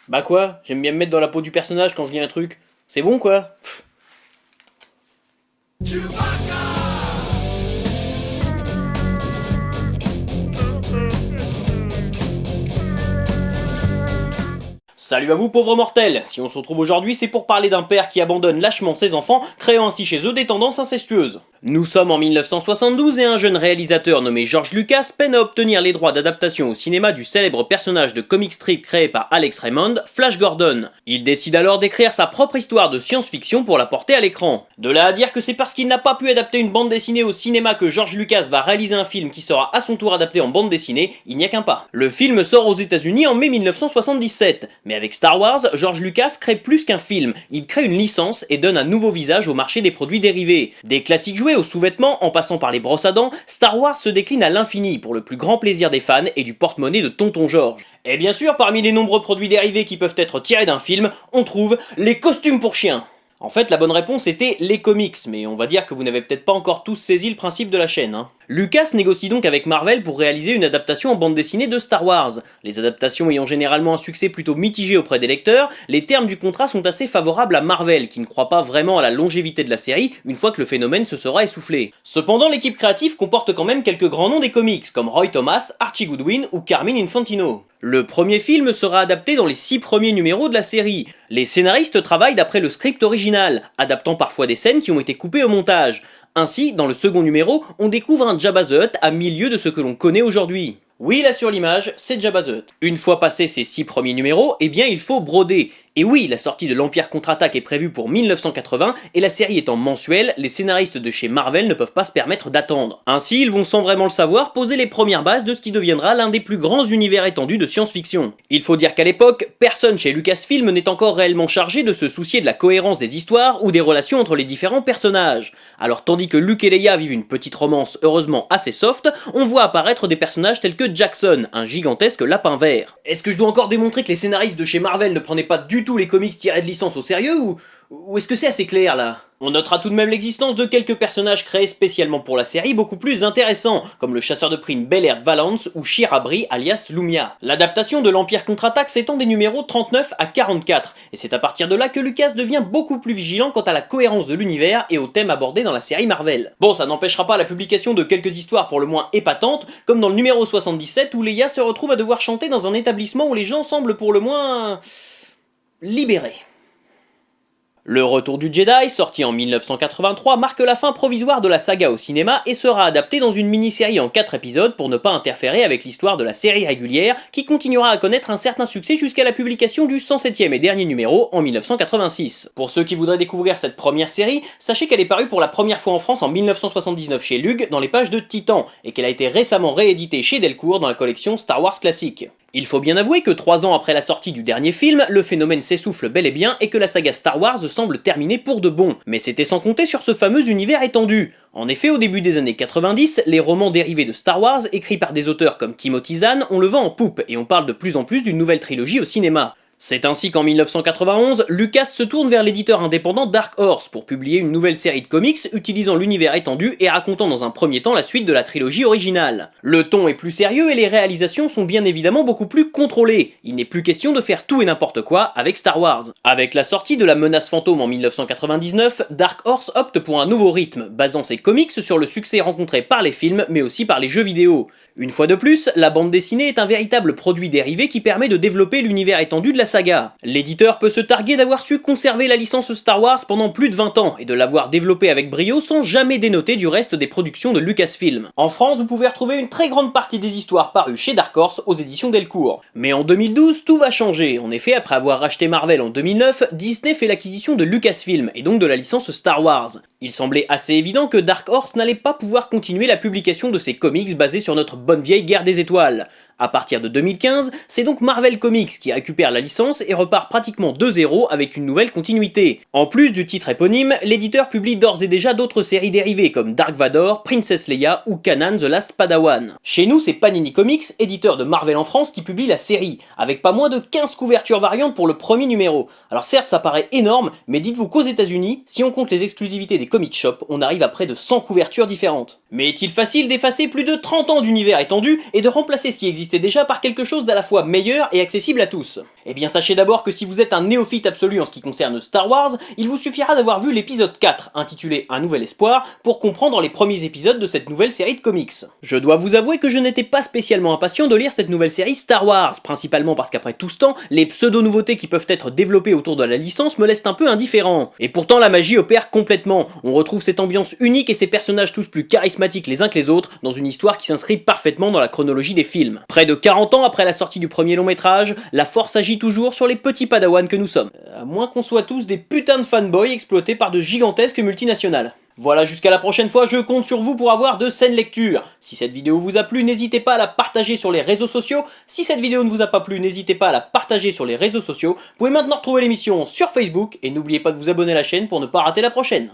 Bah quoi? J'aime bien me mettre dans la peau du personnage quand je lis un truc. C'est bon quoi? Salut à vous pauvres mortels. Si on se retrouve aujourd'hui, c'est pour parler d'un père qui abandonne lâchement ses enfants, créant ainsi chez eux des tendances incestueuses. Nous sommes en 1972 et un jeune réalisateur nommé George Lucas peine à obtenir les droits d'adaptation au cinéma du célèbre personnage de comic strip créé par Alex Raymond, Flash Gordon. Il décide alors d'écrire sa propre histoire de science-fiction pour la porter à l'écran. De là à dire que c'est parce qu'il n'a pas pu adapter une bande dessinée au cinéma que George Lucas va réaliser un film qui sera à son tour adapté en bande dessinée, il n'y a qu'un pas. Le film sort aux États-Unis en mai 1977, mais avec Star Wars, George Lucas crée plus qu'un film, il crée une licence et donne un nouveau visage au marché des produits dérivés. Des classiques jouets aux sous-vêtements en passant par les brosses à dents, Star Wars se décline à l'infini pour le plus grand plaisir des fans et du porte-monnaie de Tonton George. Et bien sûr, parmi les nombreux produits dérivés qui peuvent être tirés d'un film, on trouve les costumes pour chiens. En fait, la bonne réponse était les comics, mais on va dire que vous n'avez peut-être pas encore tous saisi le principe de la chaîne. Lucas négocie donc avec Marvel pour réaliser une adaptation en bande dessinée de Star Wars. Les adaptations ayant généralement un succès plutôt mitigé auprès des lecteurs, les termes du contrat sont assez favorables à Marvel, qui ne croit pas vraiment à la longévité de la série une fois que le phénomène se sera essoufflé. Cependant, l'équipe créative comporte quand même quelques grands noms des comics, comme Roy Thomas, Archie Goodwin ou Carmine Infantino. Le premier film sera adapté dans les 6 premiers numéros de la série. Les scénaristes travaillent d'après le script original, adaptant parfois des scènes qui ont été coupées au montage. Ainsi, dans le second numéro, on découvre un Jabba the Hutt à milieu de ce que l'on connaît aujourd'hui. Oui, là sur l'image, c'est Jabba the Hutt. Une fois passés ces 6 premiers numéros, eh bien il faut broder. Et oui, la sortie de l'Empire contre-attaque est prévue pour 1980, et la série étant mensuelle, les scénaristes de chez Marvel ne peuvent pas se permettre d'attendre. Ainsi, ils vont sans vraiment le savoir poser les premières bases de ce qui deviendra l'un des plus grands univers étendus de science-fiction. Il faut dire qu'à l'époque, personne chez Lucasfilm n'est encore réellement chargé de se soucier de la cohérence des histoires ou des relations entre les différents personnages. Alors tandis que Luke et Leia vivent une petite romance heureusement assez soft, on voit apparaître des personnages tels que Jackson, un gigantesque lapin vert. Est-ce que je dois encore démontrer que les scénaristes de chez Marvel ne prenaient pas du tout les comics tirés de licence au sérieux ou est-ce que c'est assez clair là? On notera tout de même l'existence de quelques personnages créés spécialement pour la série beaucoup plus intéressants, comme le chasseur de primes Belaird Valance ou Shira Brie alias Lumia. L'adaptation de l'Empire contre-attaque s'étend des numéros 39 à 44, et c'est à partir de là que Lucas devient beaucoup plus vigilant quant à la cohérence de l'univers et aux thèmes abordés dans la série Marvel. Bon, ça n'empêchera pas la publication de quelques histoires pour le moins épatantes, comme dans le numéro 77 où Leia se retrouve à devoir chanter dans un établissement où les gens semblent pour le moins libérés. Le Retour du Jedi, sorti en 1983, marque la fin provisoire de la saga au cinéma et sera adapté dans une mini-série en 4 épisodes pour ne pas interférer avec l'histoire de la série régulière qui continuera à connaître un certain succès jusqu'à la publication du 107e et dernier numéro en 1986. Pour ceux qui voudraient découvrir cette première série, sachez qu'elle est parue pour la première fois en France en 1979 chez Lug dans les pages de Titan et qu'elle a été récemment rééditée chez Delcourt dans la collection Star Wars Classique. Il faut bien avouer que 3 ans après la sortie du dernier film, le phénomène s'essouffle bel et bien et que la saga Star Wars semble terminée pour de bon. Mais c'était sans compter sur ce fameux univers étendu. En effet, au début des années 90, les romans dérivés de Star Wars, écrits par des auteurs comme Timothy Zahn, ont le vent en poupe et on parle de plus en plus d'une nouvelle trilogie au cinéma. C'est ainsi qu'en 1991, Lucas se tourne vers l'éditeur indépendant Dark Horse pour publier une nouvelle série de comics utilisant l'univers étendu et racontant dans un premier temps la suite de la trilogie originale. Le ton est plus sérieux et les réalisations sont bien évidemment beaucoup plus contrôlées. Il n'est plus question de faire tout et n'importe quoi avec Star Wars. Avec la sortie de La Menace Fantôme en 1999, Dark Horse opte pour un nouveau rythme, basant ses comics sur le succès rencontré par les films mais aussi par les jeux vidéo. Une fois de plus, la bande dessinée est un véritable produit dérivé qui permet de développer l'univers étendu de la saga. L'éditeur peut se targuer d'avoir su conserver la licence Star Wars pendant plus de 20 ans et de l'avoir développée avec brio sans jamais dénoter du reste des productions de Lucasfilm. En France, vous pouvez retrouver une très grande partie des histoires parues chez Dark Horse aux éditions Delcourt. Mais en 2012, tout va changer. En effet, après avoir racheté Marvel en 2009, Disney fait l'acquisition de Lucasfilm et donc de la licence Star Wars. Il semblait assez évident que Dark Horse n'allait pas pouvoir continuer la publication de ses comics basés sur notre bonne vieille Guerre des Étoiles. À partir de 2015, c'est donc Marvel Comics qui récupère la licence et repart pratiquement de zéro avec une nouvelle continuité. En plus du titre éponyme, l'éditeur publie d'ores et déjà d'autres séries dérivées comme Dark Vador, Princess Leia ou Kanan the Last Padawan. Chez nous, c'est Panini Comics, éditeur de Marvel en France, qui publie la série, avec pas moins de 15 couvertures variantes pour le premier numéro. Alors certes, ça paraît énorme, mais dites-vous qu'aux États-Unis, si on compte les exclusivités des comic shops, on arrive à près de 100 couvertures différentes. Mais est-il facile d'effacer plus de 30 ans d'univers étendu et de remplacer ce qui existait déjà par quelque chose d'à la fois meilleur et accessible à tous? Eh bien sachez d'abord que si vous êtes un néophyte absolu en ce qui concerne Star Wars, il vous suffira d'avoir vu l'épisode 4, intitulé Un Nouvel Espoir, pour comprendre les premiers épisodes de cette nouvelle série de comics. Je dois vous avouer que je n'étais pas spécialement impatient de lire cette nouvelle série Star Wars, principalement parce qu'après tout ce temps, les pseudo-nouveautés qui peuvent être développées autour de la licence me laissent un peu indifférent. Et pourtant la magie opère complètement, on retrouve cette ambiance unique et ces personnages tous plus charismatiques les uns que les autres, dans une histoire qui s'inscrit parfaitement dans la chronologie des films. Près de 40 ans après la sortie du premier long métrage, la force agit toujours sur les petits padawans que nous sommes. À moins qu'on soit tous des putains de fanboys exploités par de gigantesques multinationales. Voilà, jusqu'à la prochaine fois, je compte sur vous pour avoir de saines lectures. Si cette vidéo vous a plu, n'hésitez pas à la partager sur les réseaux sociaux. Si cette vidéo ne vous a pas plu, n'hésitez pas à la partager sur les réseaux sociaux. Vous pouvez maintenant retrouver l'émission sur Facebook, et n'oubliez pas de vous abonner à la chaîne pour ne pas rater la prochaine.